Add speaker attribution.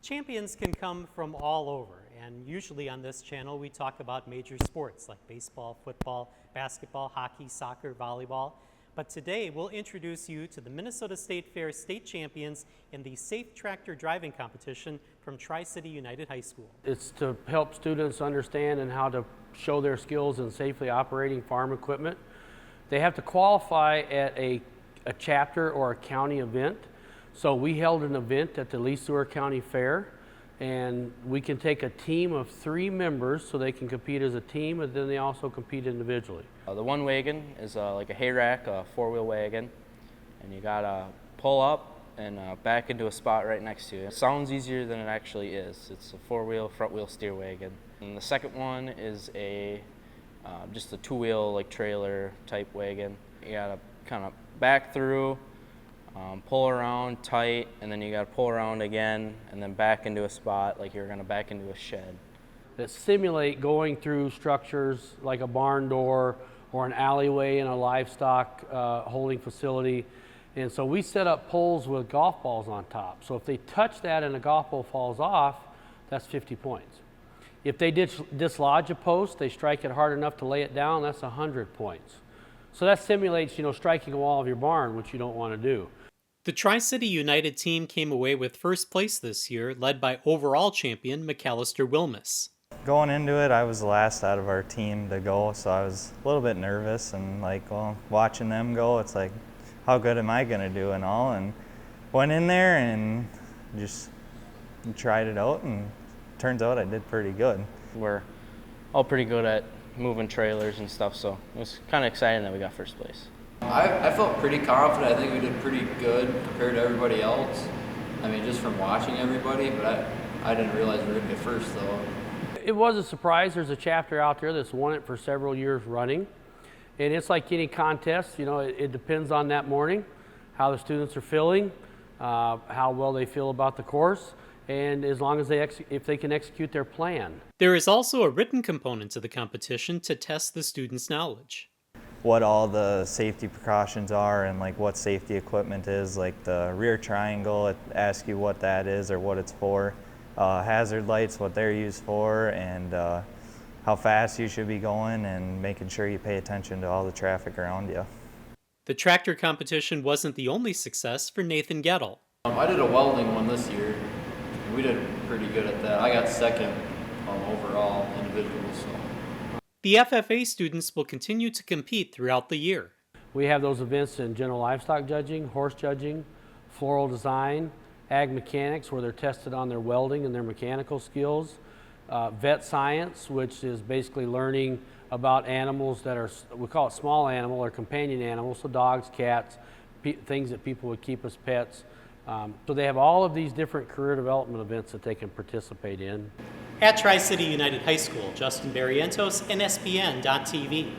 Speaker 1: Champions can come from all over, and usually on this channel we talk about major sports like baseball, football, basketball, hockey, soccer, volleyball. But today we'll introduce you to the Minnesota State Fair state champions in the Safe Tractor Driving Competition from Tri-City United High School.
Speaker 2: It's to help students understand and how to show their skills in safely operating farm equipment. They have to qualify at a chapter or a county event. So we held an event at the Lee Sueur County Fair, and we can take a team of 3 members so they can compete as a team, and then they also compete individually.
Speaker 3: The one wagon is like a hay rack, a 4-wheel wagon, and you gotta pull up and back into a spot right next to you. It sounds easier than it actually is. It's a 4-wheel, front-wheel steer wagon. And the second one is just a 2-wheel like trailer type wagon. You gotta kind of back through, pull around tight, and then you got to pull around again and then back into a spot like you're going to back into a shed.
Speaker 2: That simulate going through structures like a barn door or an alleyway in a livestock holding facility. And so we set up poles with golf balls on top. So if they touch that and a golf ball falls off, that's 50 points. If they dislodge a post, they strike it hard enough to lay it down, that's 100 points. So that simulates, striking a wall of your barn, which you don't want to do.
Speaker 1: The Tri-City United team came away with first place this year, led by overall champion McAllister Wilmus.
Speaker 4: Going into it, I was the last out of our team to go, so I was a little bit nervous and watching them go, it's like, how good am I going to do and all, and went in there and just tried it out, and turns out I did pretty good.
Speaker 3: We're all pretty good at moving trailers and stuff, so it was kind of exciting that we got first place.
Speaker 5: I felt pretty confident. I think we did pretty good compared to everybody else. I mean, just from watching everybody, but I didn't realize we were going to get first, though.
Speaker 2: It was a surprise. There's a chapter out there that's won it for several years running. And it's like any contest, it depends on that morning, how the students are feeling, how well they feel about the course, and as long as if they can execute their plan.
Speaker 1: There is also a written component to the competition to test the students' knowledge.
Speaker 4: What all the safety precautions are and what safety equipment is, like the rear triangle, it asks you what that is or what it's for. Hazard lights, what they're used for, and how fast you should be going, and making sure you pay attention to all the traffic around you.
Speaker 1: The tractor competition wasn't the only success for Nathan Gettle.
Speaker 5: I did a welding one this year, and we did pretty good at that. I got second overall individual. So.
Speaker 1: The FFA students will continue to compete throughout the year.
Speaker 2: We have those events in general livestock judging, horse judging, floral design, ag mechanics, where they're tested on their welding and their mechanical skills, vet science, which is basically learning about animals that are, we call it small animal or companion animals, so dogs, cats, things that people would keep as pets. So they have all of these different career development events that they can participate in.
Speaker 1: At Tri-City United High School, Justin Barrientos, NSPN.TV.